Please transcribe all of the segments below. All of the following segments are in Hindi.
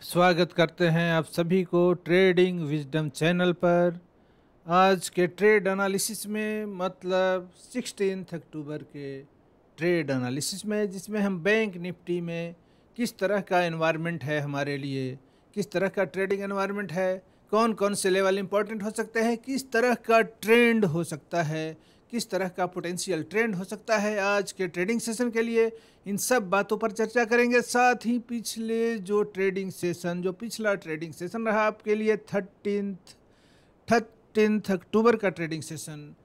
स्वागत करते हैं आप सभी को ट्रेडिंग विजडम चैनल पर। आज के ट्रेड एनालिसिस में मतलब 16 अक्टूबर के ट्रेड एनालिसिस में, जिसमें हम बैंक निफ्टी में किस तरह का एनवायरनमेंट है हमारे लिए, किस तरह का ट्रेडिंग एनवायरनमेंट है, कौन कौन से लेवल इंपॉर्टेंट हो सकते हैं, किस तरह का ट्रेंड हो सकता है, किस तरह का पोटेंशियल ट्रेंड हो सकता है आज के ट्रेडिंग सेशन के लिए, इन सब बातों पर चर्चा करेंगे। साथ ही पिछला ट्रेडिंग सेशन रहा आपके लिए 13 अक्टूबर का ट्रेडिंग सेशन,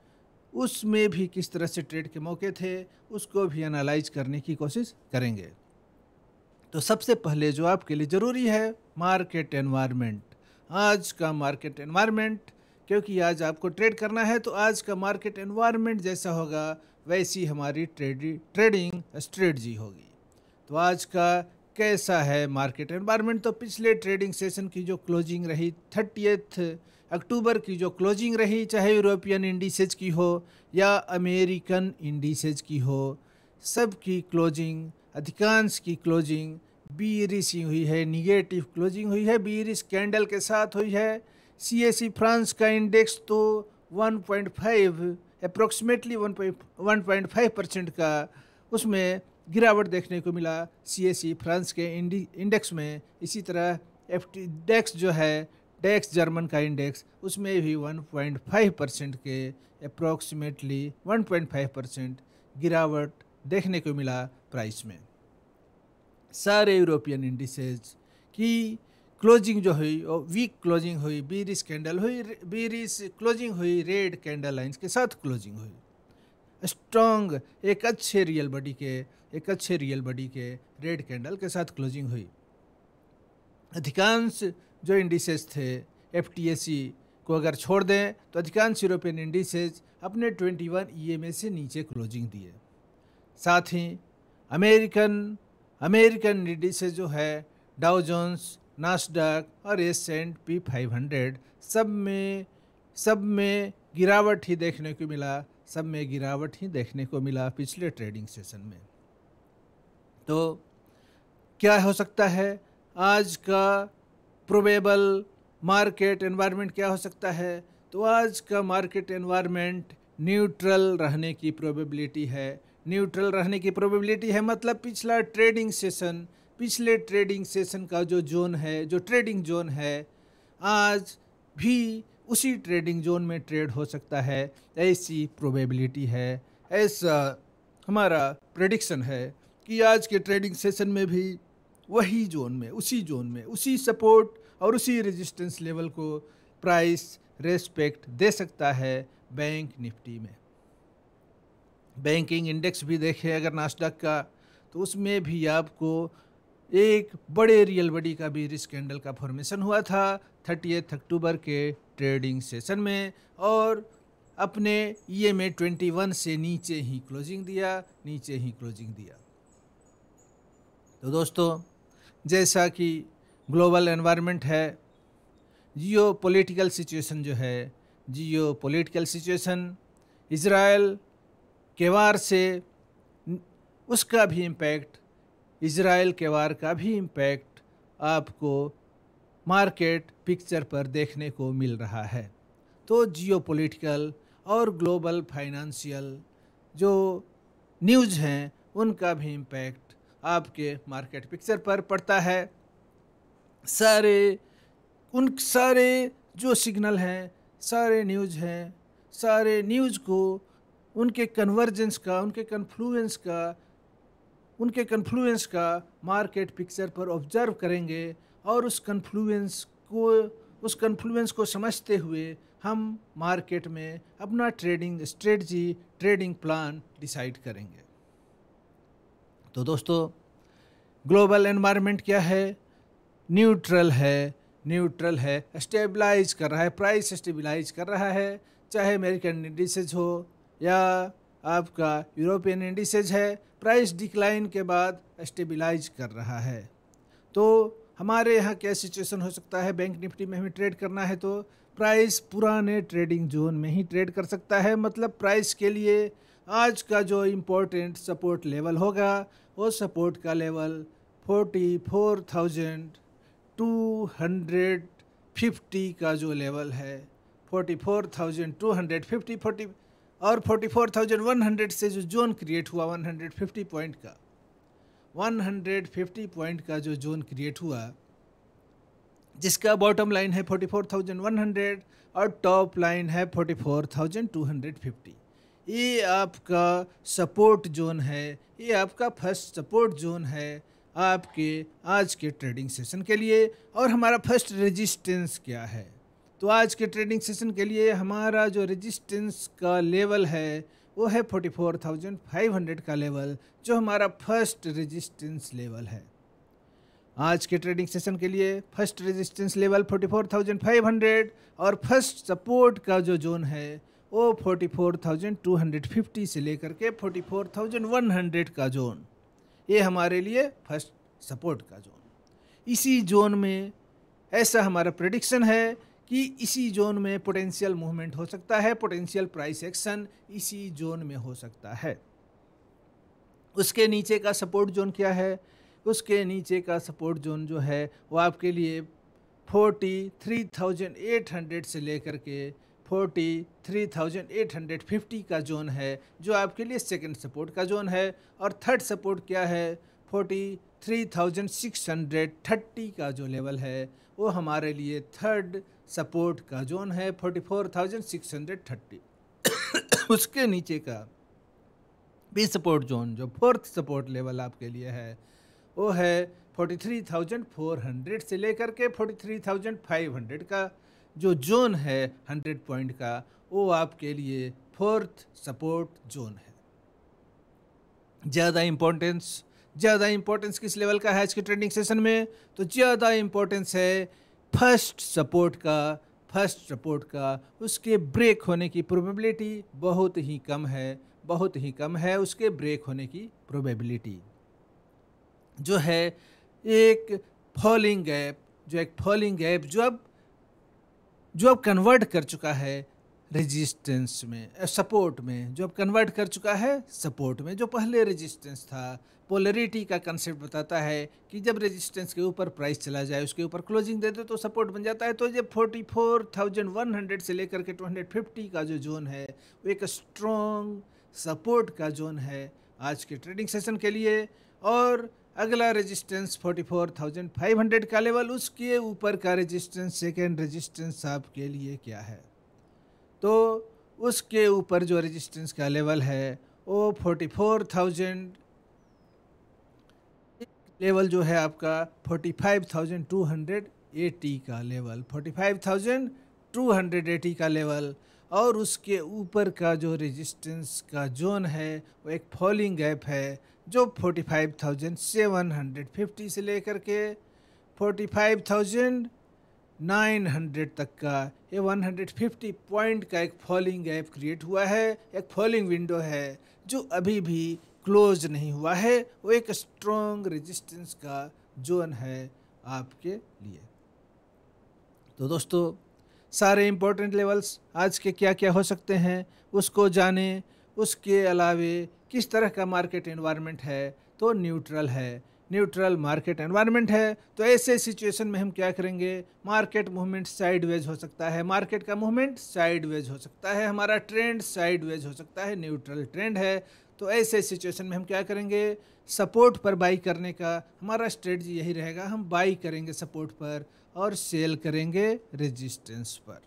उसमें भी किस तरह से ट्रेड के मौके थे उसको भी एनालाइज करने की कोशिश करेंगे। तो सबसे पहले जो आपके लिए ज़रूरी है, मार्केट एनवायरनमेंट। आज का मार्केट एनवायरनमेंट, क्योंकि आज आपको ट्रेड करना है तो आज का मार्केट एनवायरनमेंट जैसा होगा वैसी हमारी ट्रेडिंग स्ट्रेटजी होगी। तो आज का कैसा है मार्केट एनवायरनमेंट? तो पिछले ट्रेडिंग सेशन की जो क्लोजिंग रही 30 अक्टूबर की जो क्लोजिंग रही, चाहे यूरोपियन इंडिसेज की हो या अमेरिकन इंडिसेज की हो, सब की क्लोजिंग, अधिकांश की क्लोजिंग बीरिश हुई है, निगेटिव क्लोजिंग हुई है, बीरिश कैंडल के साथ हुई है। सीएसी फ्रांस का इंडेक्स तो 1.5 अप्रोक्सीमेटली 1.5% का उसमें गिरावट देखने को मिला सीएसी फ्रांस के इंडेक्स में। इसी तरह एफटी डेक्स जो है, डेक्स जर्मन का इंडेक्स, उसमें भी 1.5% के अप्रोक्सीमेटली 1.5% गिरावट देखने को मिला प्राइस में। सारे यूरोपियन इंडिसेज की क्लोजिंग जो हुई वो वीक क्लोजिंग हुई, बीरिश कैंडल हुई, बीरिश क्लोजिंग हुई, रेड कैंडल लाइंस के साथ क्लोजिंग हुई। स्ट्रॉन्ग एक अच्छे रियल बॉडी के रेड कैंडल के साथ क्लोजिंग हुई। अधिकांश जो इंडिसेज थे एफटीएसी को अगर छोड़ दें तो अधिकांश यूरोपियन इंडिसेज अपने 21 ईएमए से नीचे क्लोजिंग दिए। साथ ही अमेरिकन इंडिसेज जो है, डाउ जोन्स, नास्डक और S&P 500, सब में गिरावट ही देखने को मिला पिछले ट्रेडिंग सेशन में। तो क्या हो सकता है आज का प्रोबेबल मार्केट एनवायरनमेंट? क्या हो सकता है? तो आज का मार्केट एनवायरनमेंट न्यूट्रल रहने की प्रोबेबिलिटी है। मतलब पिछले ट्रेडिंग सेशन का जो ट्रेडिंग जोन है, आज भी उसी ट्रेडिंग जोन में ट्रेड हो सकता है, ऐसी प्रोबेबिलिटी है। ऐसा हमारा प्रेडिक्शन है कि आज के ट्रेडिंग सेशन में भी उसी सपोर्ट और उसी रेजिस्टेंस लेवल को प्राइस रेस्पेक्ट दे सकता है बैंक निफ्टी में। बैंकिंग इंडेक्स भी देखें अगर नास्डक का, तो उसमें भी आपको एक बड़े रियल बॉडी का बीरिश कैंडल का फॉर्मेशन हुआ था 30 अक्टूबर के ट्रेडिंग सेशन में, और अपने ईएमए 21 से नीचे ही क्लोजिंग दिया। तो दोस्तों, जैसा कि ग्लोबल एनवायरनमेंट है, जियो पॉलिटिकल सिचुएशन इज़राइल के वार से उसका भी इम्पैक्ट, इज़राइल के वार का भी इम्पैक्ट आपको मार्केट पिक्चर पर देखने को मिल रहा है। तो जियोपॉलिटिकल और ग्लोबल फाइनेंशियल जो न्यूज़ हैं उनका भी इम्पैक्ट आपके मार्केट पिक्चर पर पड़ता है। सारे जो सिग्नल हैं, सारे न्यूज़ को उनके कन्फ्लुएंस का मार्केट पिक्चर पर ऑब्जर्व करेंगे, और उस कन्फ्लुएंस को समझते हुए हम मार्केट में अपना trading strategy, trading plan decide करेंगे। तो दोस्तों, ग्लोबल एनवायरनमेंट क्या है? न्यूट्रल है, स्टेबलाइज कर रहा है, प्राइस स्टेबलाइज कर रहा है, चाहे अमेरिकन इंडिसेज हो या आपका यूरोपियन इंडिसेज है, प्राइस डिक्लाइन के बाद स्टेबलाइज कर रहा है। तो हमारे यहाँ क्या सिचुएशन हो सकता है? बैंक निफ्टी में हमें ट्रेड करना है तो प्राइस पुराने ट्रेडिंग जोन में ही ट्रेड कर सकता है। मतलब प्राइस के लिए आज का जो इम्पोर्टेंट सपोर्ट लेवल होगा, वो सपोर्ट का लेवल 44,000 250 का जो लेवल है, 44,250 40 और 44,100 से जो जोन क्रिएट हुआ 150 पॉइंट का, 150 पॉइंट का जो जोन क्रिएट हुआ, जिसका बॉटम लाइन है 44,100 और टॉप लाइन है 44,250। ये आपका सपोर्ट जोन है, ये आपका फर्स्ट सपोर्ट जोन है आपके आज के ट्रेडिंग सेशन के लिए। और हमारा फर्स्ट रेजिस्टेंस क्या है? तो आज के ट्रेडिंग सेशन के लिए हमारा जो रेजिस्टेंस का लेवल है वो है 44,500 का लेवल, जो हमारा फर्स्ट रेजिस्टेंस लेवल है। आज के ट्रेडिंग सेशन के लिए फर्स्ट रेजिस्टेंस लेवल 44,500 और फर्स्ट सपोर्ट का जो जोन है वो 44,250 से लेकर के 44,100 का जोन, ये हमारे लिए फर्स्ट सपोर्ट का जोन। इसी जोन में ऐसा हमारा प्रेडिक्शन है कि इसी जोन में पोटेंशियल मूवमेंट हो सकता है, पोटेंशियल प्राइस एक्शन इसी जोन में हो सकता है। उसके नीचे का सपोर्ट जोन क्या है? उसके नीचे का सपोर्ट जोन जो है वो आपके लिए 43,800 से लेकर के 43,850 का जोन है, जो आपके लिए सेकंड सपोर्ट का जोन है। और थर्ड सपोर्ट क्या है? 43,630 का जो लेवल है वो हमारे लिए थर्ड सपोर्ट का जोन है, 44,630। उसके नीचे का भी सपोर्ट जोन, जो फोर्थ सपोर्ट लेवल आपके लिए है, वो है 43,400 से लेकर के 43,500 का जो जोन है 100 पॉइंट का, वो आपके लिए फोर्थ सपोर्ट जोन है। ज़्यादा इंपॉर्टेंस किस लेवल का है आज के ट्रेडिंग सेशन में? तो ज़्यादा इंपॉर्टेंस है फर्स्ट सपोर्ट का। उसके ब्रेक होने की प्रोबेबिलिटी बहुत ही कम है, उसके ब्रेक होने की प्रोबेबिलिटी जो है एक फॉलिंग गैप जो अब कन्वर्ट कर चुका है रेजिस्टेंस में, सपोर्ट में, जो अब कन्वर्ट कर चुका है सपोर्ट में। जो पहले रेजिस्टेंस था, पोलरिटी का कंसेप्ट बताता है कि जब रेजिस्टेंस के ऊपर प्राइस चला जाए, उसके ऊपर क्लोजिंग दे दे तो सपोर्ट बन जाता है। तो जब 44,100 से लेकर के 250 का जो जोन है वो एक स्ट्रॉन्ग सपोर्ट का जोन है आज के ट्रेडिंग सेशन के लिए। और अगला रेजिस्टेंस 44,500 का लेवल, उसके ऊपर का रेजिस्टेंस, सेकेंड रेजिस्टेंस आपके लिए क्या है? तो उसके ऊपर जो रेजिस्टेंस का लेवल है वो 44,000 लेवल जो है आपका 45,280 का लेवल, 45,280 का लेवल। और उसके ऊपर का जो रेजिस्टेंस का जोन है वो एक फॉलिंग गैप है, जो 45,750 से लेकर के 45,900 तक का ये 150 पॉइंट का एक फॉलिंग गैप क्रिएट हुआ है, एक फॉलिंग विंडो है जो अभी भी क्लोज नहीं हुआ है। वो एक स्ट्रॉन्ग रेजिस्टेंस का जोन है आपके लिए। तो दोस्तों, सारे इम्पोर्टेंट लेवल्स आज के क्या क्या हो सकते हैं उसको जाने। उसके अलावे किस तरह का मार्केट एनवायरनमेंट है? तो न्यूट्रल मार्केट एनवायरनमेंट है। तो ऐसे सिचुएशन में हम क्या करेंगे? मार्केट मूवमेंट साइडवेज हो सकता है, मार्केट का मूवमेंट साइडवेज हो सकता है, हमारा ट्रेंड साइडवेज हो सकता है, न्यूट्रल ट्रेंड है। तो ऐसे सिचुएशन में हम क्या करेंगे? सपोर्ट पर बाई करने का हमारा स्ट्रेटजी यही रहेगा। हम बाई करेंगे सपोर्ट पर और सेल करेंगे रेजिस्टेंस पर।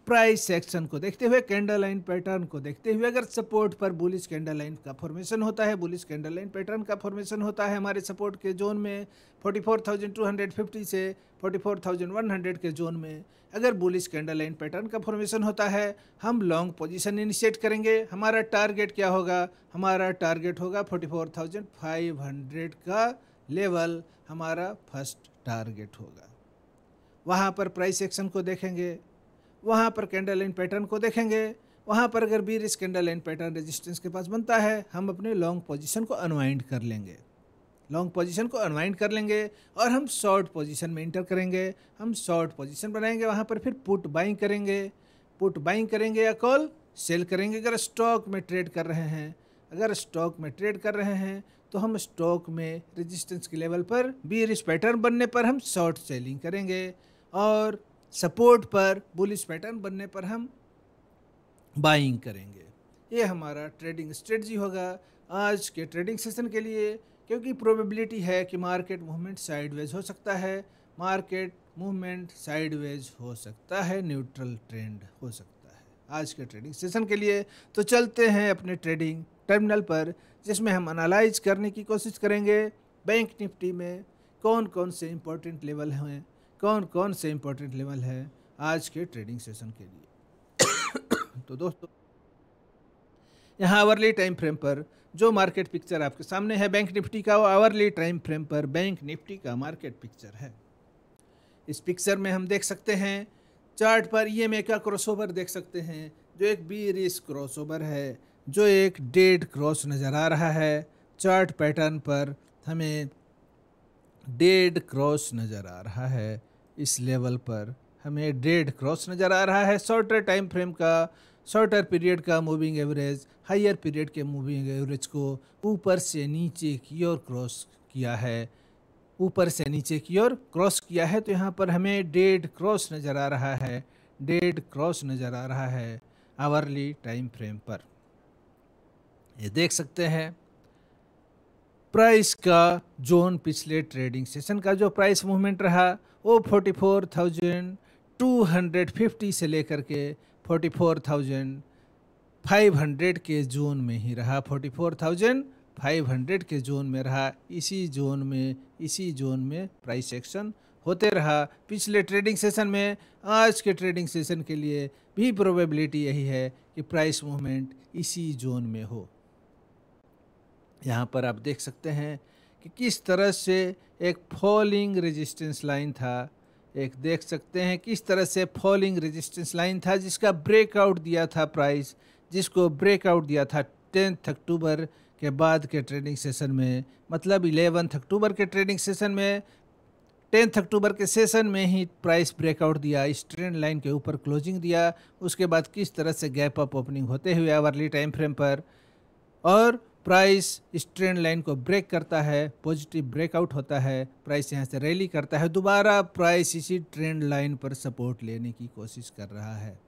प्राइस एक्शन को देखते हुए, कैंडल लाइन पैटर्न को देखते हुए, अगर सपोर्ट पर बुलिश कैंडल लाइन का फॉर्मेशन होता है, बुलिश कैंडल लाइन पैटर्न का फॉर्मेशन होता है हमारे सपोर्ट के जोन में 44,250 से 44,100 के जोन में, अगर बुलिश कैंडल लाइन पैटर्न का फॉर्मेशन होता है, हम लॉन्ग पोजीशन इनिशिएट करेंगे। हमारा टारगेट क्या होगा? हमारा टारगेट होगा 44,500 का लेवल, हमारा फर्स्ट टारगेट होगा। वहाँ पर प्राइस एक्शन को देखेंगे, वहाँ पर कैंडल लाइन पैटर्न को देखेंगे, वहाँ पर अगर bearish candle line pattern resistance के पास बनता है, हम अपने लॉन्ग पोजीशन को अनवाइंड कर लेंगे, और हम शॉर्ट पोजीशन में इंटर करेंगे। हम शॉर्ट पोजीशन बनाएंगे, वहाँ पर फिर पुट बाइंग करेंगे या कॉल सेल करेंगे। अगर स्टॉक में ट्रेड कर रहे हैं तो हम स्टॉक में रेजिस्टेंस के लेवल पर बीरिश पैटर्न बनने पर हम शॉर्ट सेलिंग करेंगे और सपोर्ट पर बुलिश पैटर्न बनने पर हम बाइंग करेंगे। ये हमारा ट्रेडिंग स्ट्रेटजी होगा आज के ट्रेडिंग सेशन के लिए, क्योंकि प्रोबेबिलिटी है कि मार्केट मूवमेंट साइडवेज हो सकता है, मार्केट मूवमेंट साइडवेज हो सकता है, न्यूट्रल ट्रेंड हो सकता है आज के ट्रेडिंग सेशन के लिए। तो चलते हैं अपने ट्रेडिंग टर्मिनल पर, जिसमें हम एनालाइज करने की कोशिश करेंगे बैंक निफ्टी में कौन कौन से इंपॉर्टेंट लेवल हैं, कौन कौन से इंपॉर्टेंट लेवल है आज के ट्रेडिंग सेशन के लिए। तो दोस्तों, यहाँ आवरली टाइम फ्रेम पर जो मार्केट पिक्चर आपके सामने है बैंक निफ्टी का, वो आवरली टाइम फ्रेम पर बैंक निफ्टी का मार्केट पिक्चर है। इस पिक्चर में हम देख सकते हैं चार्ट पर ईएमए का क्रॉसओवर देख सकते हैं, जो एक बीरिश क्रॉसओवर है, जो एक डेड क्रॉस नज़र आ रहा है। चार्ट पैटर्न पर हमें डेड क्रॉस नज़र आ रहा है, इस लेवल पर हमें डेड क्रॉस नज़र आ रहा है। शॉर्टर टाइम फ्रेम का, शॉर्टर पीरियड का मूविंग एवरेज हायर पीरियड के मूविंग एवरेज को ऊपर से नीचे की ओर क्रॉस किया है, ऊपर से नीचे की ओर क्रॉस किया है। तो यहाँ पर हमें डेड क्रॉस नज़र आ रहा है, डेड क्रॉस नज़र आ रहा है आवरली टाइम फ्रेम पर। ये देख सकते हैं प्राइस का जोन, पिछले ट्रेडिंग सेशन का जो प्राइस मूवमेंट रहा वो 44,250 से लेकर के 44,500 के जोन में ही रहा, 44,500 के जोन में रहा। इसी जोन में प्राइस एक्शन होते रहा पिछले ट्रेडिंग सेशन में। आज के ट्रेडिंग सेशन के लिए भी प्रोबेबिलिटी यही है कि प्राइस मूवमेंट इसी जोन में हो। यहाँ पर आप देख सकते हैं कि किस तरह से एक फॉलिंग रेजिस्टेंस लाइन था, एक देख सकते हैं किस तरह से फॉलिंग रेजिस्टेंस लाइन था जिसका ब्रेकआउट दिया था प्राइस, जिसको ब्रेकआउट दिया था 10 अक्टूबर के बाद के ट्रेडिंग सेशन में, मतलब 11 अक्टूबर के ट्रेडिंग सेशन में, 10 अक्टूबर के सेशन में ही प्राइस ब्रेकआउट दिया, इस ट्रेंड लाइन के ऊपर क्लोजिंग दिया। उसके बाद किस तरह से गैप अप ओपनिंग होते हुए आवरली टाइम फ्रेम पर और प्राइस इस ट्रेंड लाइन को ब्रेक करता है, पॉजिटिव ब्रेकआउट होता है, प्राइस यहाँ से रैली करता है, दोबारा प्राइस इसी ट्रेंड लाइन पर सपोर्ट लेने की कोशिश कर रहा है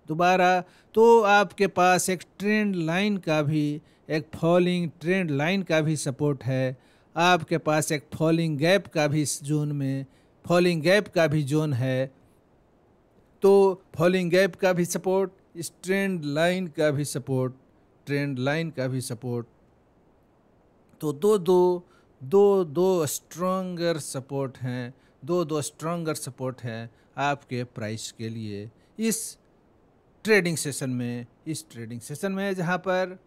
दोबारा। तो आपके पास एक ट्रेंड लाइन का भी, एक फॉलिंग ट्रेंड लाइन का भी सपोर्ट है, आपके पास एक फॉलिंग गैप का भी इस जोन में, फॉलिंग गैप का भी जोन है। तो फॉलिंग गैप का भी सपोर्ट, इस ट्रेंड लाइन का भी सपोर्ट, ट्रेंड लाइन का भी सपोर्ट। तो दो स्ट्रॉन्गर सपोर्ट हैं, दो स्ट्रॉन्गर सपोर्ट हैं आपके प्राइस के लिए इस ट्रेडिंग सेशन में, जहाँ पर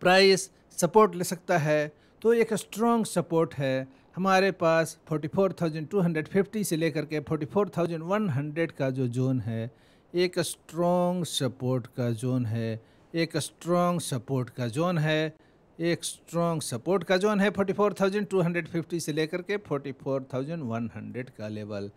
प्राइस सपोर्ट ले सकता है। तो एक स्ट्रॉन्ग सपोर्ट है हमारे पास 44,250 से लेकर के 44,100 का जो जोन है, एक स्ट्रॉन्ग सपोर्ट का जोन है, एक स्ट्रॉन्ग सपोर्ट का जोन है, एक स्ट्रॉन्ग सपोर्ट का जोन है 44,250 से लेकर के 44,100 का लेवल।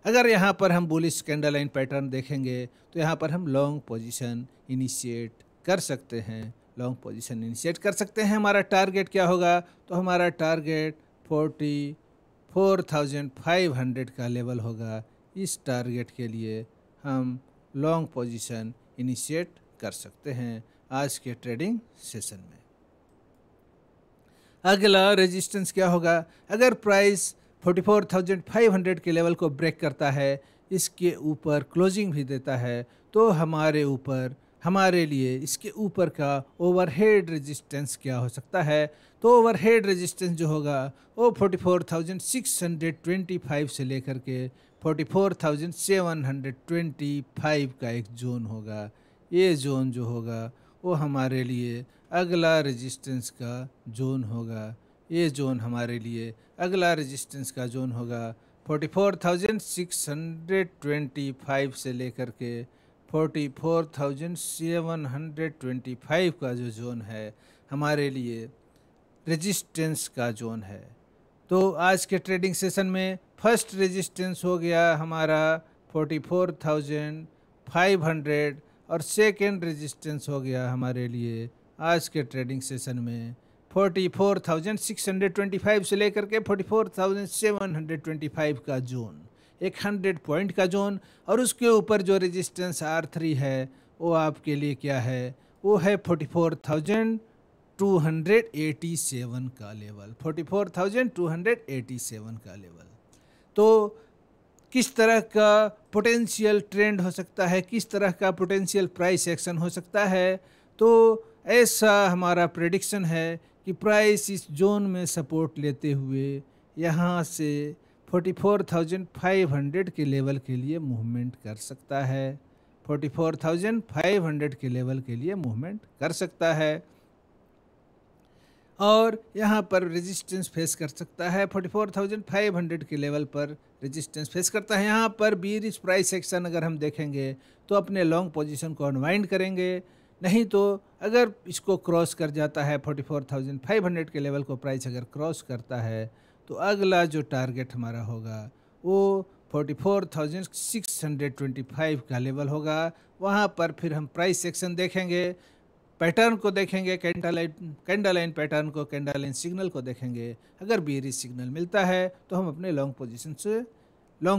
अगर यहाँ पर हम बुलिश कैंडल लाइन पैटर्न देखेंगे तो यहाँ पर हम लॉन्ग पोजीशन इनिशिएट कर सकते हैं, लॉन्ग पोजीशन इनिशिएट कर सकते हैं। हमारा टारगेट क्या होगा? तो हमारा टारगेट 44,500 का लेवल होगा। इस टारगेट के लिए हम लॉन्ग पोजीशन इनिशिएट कर सकते हैं आज के ट्रेडिंग सेशन में। अगला रेजिस्टेंस क्या होगा? अगर प्राइस 44,500 के लेवल को ब्रेक करता है, इसके ऊपर क्लोजिंग भी देता है, तो हमारे लिए इसके ऊपर का ओवरहेड रेजिस्टेंस क्या हो सकता है? तो ओवरहेड रेजिस्टेंस जो होगा वो 44,625 से लेकर के 44,725 का एक जोन होगा। ये जोन जो होगा वो हमारे लिए अगला रेजिस्टेंस का जोन होगा। ये जोन हमारे लिए अगला रेजिस्टेंस का जोन होगा 44,625 से लेकर के 44,725 का जो जोन है हमारे लिए रेजिस्टेंस का जोन है। तो आज के ट्रेडिंग सेशन में फर्स्ट रेजिस्टेंस हो गया हमारा 44,500 और सेकेंड रेजिस्टेंस हो गया हमारे लिए आज के ट्रेडिंग सेशन में 44,625 से लेकर के 44,725 का जोन, एक 100 पॉइंट का जोन, और उसके ऊपर जो रेजिस्टेंस R3 है वो आपके लिए क्या है, वो है 44,287 का लेवल, 44,287 का लेवल। तो किस तरह का पोटेंशियल ट्रेंड हो सकता है, किस तरह का पोटेंशियल प्राइस एक्शन हो सकता है, तो ऐसा हमारा प्रेडिक्शन है कि प्राइस इस जोन में सपोर्ट लेते हुए यहाँ से 44,500 के लेवल के लिए मूवमेंट कर सकता है, 44,500 के लेवल के लिए मूवमेंट कर सकता है, और यहाँ पर रेजिस्टेंस फेस कर सकता है, 44,500 के लेवल पर रेजिस्टेंस फेस करता है। यहाँ पर बीरिश प्राइस एक्शन अगर हम देखेंगे तो अपने लॉन्ग पोजीशन को अनवाइंड करेंगे, नहीं तो अगर इसको क्रॉस कर जाता है 44,500 के लेवल को प्राइस अगर क्रॉस करता है तो अगला जो टारगेट हमारा होगा वो 44,625 का लेवल होगा। वहाँ पर फिर हम प्राइस सेक्शन देखेंगे, पैटर्न को देखेंगे, कैंडल लाइन पैटर्न को, कैंडल लाइन सिग्नल को देखेंगे। अगर बेरिश सिग्नल मिलता है तो हम अपने लॉन्ग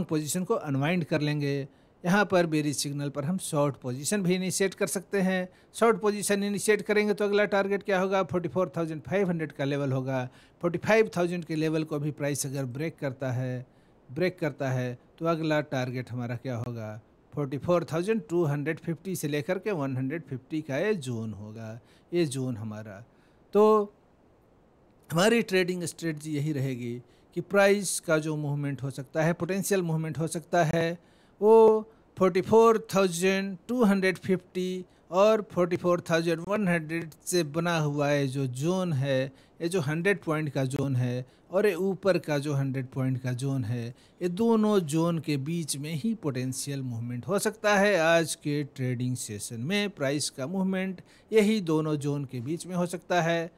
पोजीशन को अनवाइंड कर लेंगे। यहाँ पर बेरिश सिग्नल पर हम शॉर्ट पोजीशन भी इनिशिएट कर सकते हैं। शॉर्ट पोजीशन इनिशिएट करेंगे तो अगला टारगेट क्या होगा, 44,500 का लेवल होगा। 45,000 के लेवल को भी प्राइस अगर ब्रेक करता है तो अगला टारगेट हमारा क्या होगा, 44,250 से लेकर के 150 का ये जोन होगा, ये जोन हमारा। तो हमारी ट्रेडिंग स्ट्रेटजी यही रहेगी कि प्राइस का जो मूवमेंट हो सकता है, पोटेंशियल मूवमेंट हो सकता है, वो 44,250 और 44,100 से बना हुआ है जो जोन है, ये जो 100 पॉइंट का जोन है और ये ऊपर का जो 100 पॉइंट का जोन है, ये दोनों जोन के बीच में ही पोटेंशियल मूवमेंट हो सकता है। आज के ट्रेडिंग सेशन में प्राइस का मूवमेंट यही दोनों जोन के बीच में हो सकता है।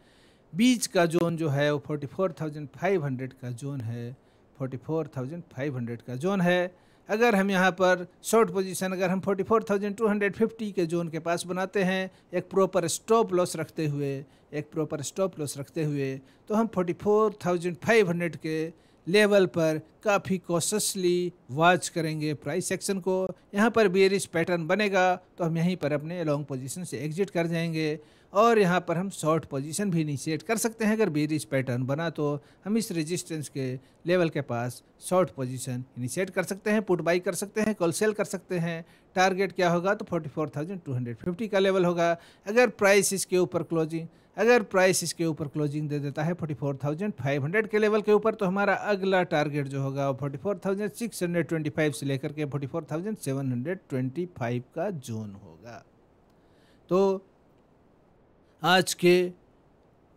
बीच का जोन जो है वो 44,500 का जोन है, 44,500 का जोन है। अगर हम यहाँ पर शॉर्ट पोजीशन अगर हम 44,250 के जोन के पास बनाते हैं एक प्रॉपर स्टॉप लॉस रखते हुए, तो हम 44,500 के लेवल पर काफ़ी कॉशसली वॉच करेंगे प्राइस एक्शन को। यहाँ पर बेयरिश पैटर्न बनेगा तो हम यहीं पर अपने लॉन्ग पोजीशन से एग्जिट कर जाएंगे, और यहाँ पर हम शॉर्ट पोजीशन भी इनिशिएट कर सकते हैं। अगर बेयरिश पैटर्न बना तो हम इस रेजिस्टेंस के लेवल के पास शॉर्ट पोजीशन इनिशिएट कर सकते हैं, पुट बाई कर सकते हैं, कॉल सेल कर सकते हैं। टारगेट क्या होगा, तो 44,250 का लेवल होगा। अगर प्राइस इसके ऊपर क्लोजिंग दे देता है 44,500 के लेवल के ऊपर, तो हमारा अगला टारगेट जो होगा वो 44,625 से लेकर के 44,725 का जोन होगा। तो आज के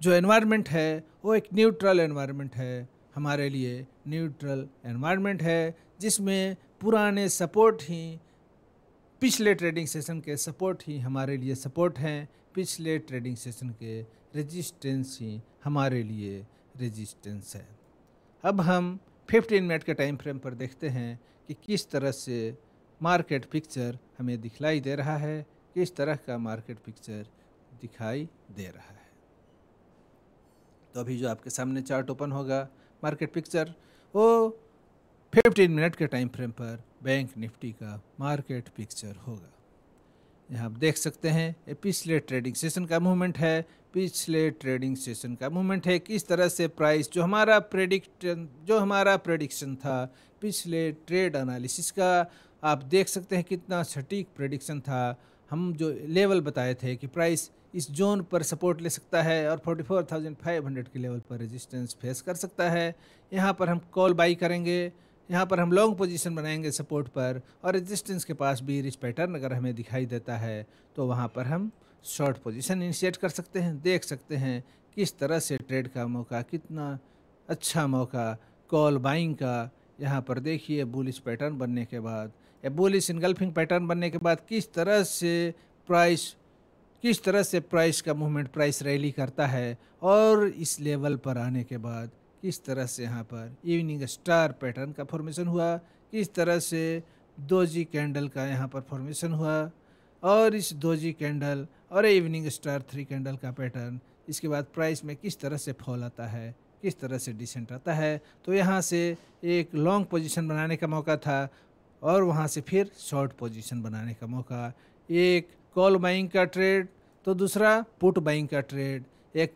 जो एनवायरनमेंट है वो एक न्यूट्रल एनवायरनमेंट है, हमारे लिए न्यूट्रल एनवायरनमेंट है, जिसमें पुराने सपोर्ट ही, पिछले ट्रेडिंग सेशन के सपोर्ट ही हमारे लिए सपोर्ट हैं, पिछले ट्रेडिंग सेशन के रेजिस्टेंस ही हमारे लिए रेजिस्टेंस है। अब हम 15 मिनट के टाइम फ्रेम पर देखते हैं कि किस तरह से मार्केट पिक्चर हमें दिखलाई दे रहा है, किस तरह का मार्केट पिक्चर दिखाई दे रहा है। तो अभी जो आपके सामने चार्ट ओपन होगा मार्केट पिक्चर, वो 15 मिनट के टाइम फ्रेम पर बैंक निफ्टी का मार्केट पिक्चर होगा। यहाँ आप देख सकते हैं ये पिछले ट्रेडिंग सेशन का मूवमेंट है, किस तरह से प्राइस जो हमारा प्रेडिक्शन था पिछले ट्रेड एनालिसिस का, आप देख सकते हैं कितना सटीक प्रेडिक्शन था। हम जो लेवल बताए थे कि प्राइस इस जोन पर सपोर्ट ले सकता है और 44,500 के लेवल पर रेजिस्टेंस फेस कर सकता है। यहाँ पर हम कॉल बाई करेंगे, यहाँ पर हम लॉन्ग पोजीशन बनाएंगे सपोर्ट पर, और रेजिस्टेंस के पास भी रिच पैटर्न अगर हमें दिखाई देता है तो वहाँ पर हम शॉर्ट पोजीशन इनिशिएट कर सकते हैं। देख सकते हैं किस तरह से ट्रेड का मौका, कितना अच्छा मौका कॉल बाइंग का। यहाँ पर देखिए बुलिश पैटर्न बनने के बाद, या बुलिश इनगल्फिंग पैटर्न बनने के बाद किस तरह से प्राइस का मूवमेंट, प्राइस रैली करता है, और इस लेवल पर आने के बाद किस तरह से यहाँ पर इवनिंग स्टार पैटर्न का फॉर्मेशन हुआ, किस तरह से दोजी कैंडल का यहाँ पर फॉर्मेशन हुआ, और इस दोजी कैंडल और इवनिंग स्टार 3 कैंडल का पैटर्न इसके बाद प्राइस में किस तरह से फॉल आता है, किस तरह से डिसेंट आता है। तो यहाँ से एक लॉन्ग पोजीशन बनाने का मौका था और वहाँ से फिर शॉर्ट पोजीशन बनाने का मौका। एक कॉल बाइंग का ट्रेड तो दूसरा पुट बाइंग का ट्रेड, एक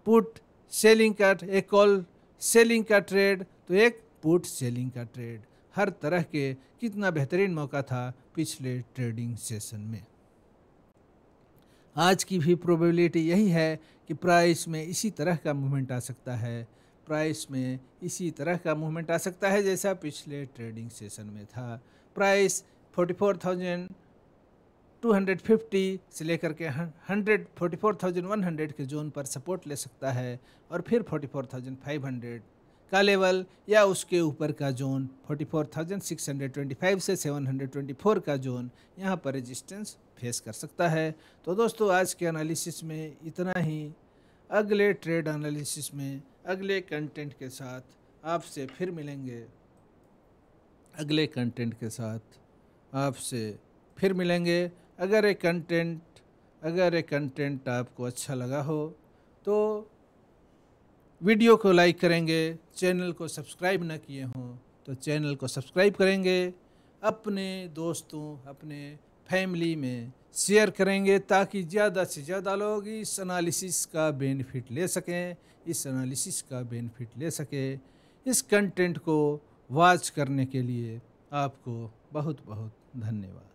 पुट सेलिंग का, एक कॉल सेलिंग का ट्रेड तो एक पुट सेलिंग का ट्रेड। हर तरह के कितना बेहतरीन मौका था पिछले ट्रेडिंग सेशन में। आज की भी प्रोबेबिलिटी यही है कि प्राइस में इसी तरह का मूवमेंट आ सकता है, प्राइस में इसी तरह का मूवमेंट आ सकता है जैसा पिछले ट्रेडिंग सेशन में था। प्राइस 44,250 से लेकर के 44,100 के जोन पर सपोर्ट ले सकता है और फिर 44,500 का लेवल या उसके ऊपर का जोन 44,625 से 724 का जोन यहाँ पर रेजिस्टेंस फेस कर सकता है। तो दोस्तों आज के एनालिसिस में इतना ही। अगले ट्रेड एनालिसिस में अगले कंटेंट के साथ आपसे फिर मिलेंगे, अगले कंटेंट के साथ आपसे फिर मिलेंगे। अगर ये कंटेंट आपको अच्छा लगा हो तो वीडियो को लाइक करेंगे, चैनल को सब्सक्राइब न किए हों तो चैनल को सब्सक्राइब करेंगे, अपने दोस्तों अपने फैमिली में शेयर करेंगे ताकि ज़्यादा से ज़्यादा लोग इस एनालिसिस का बेनिफिट ले सकें, इस कंटेंट को वॉच करने के लिए आपको बहुत बहुत धन्यवाद।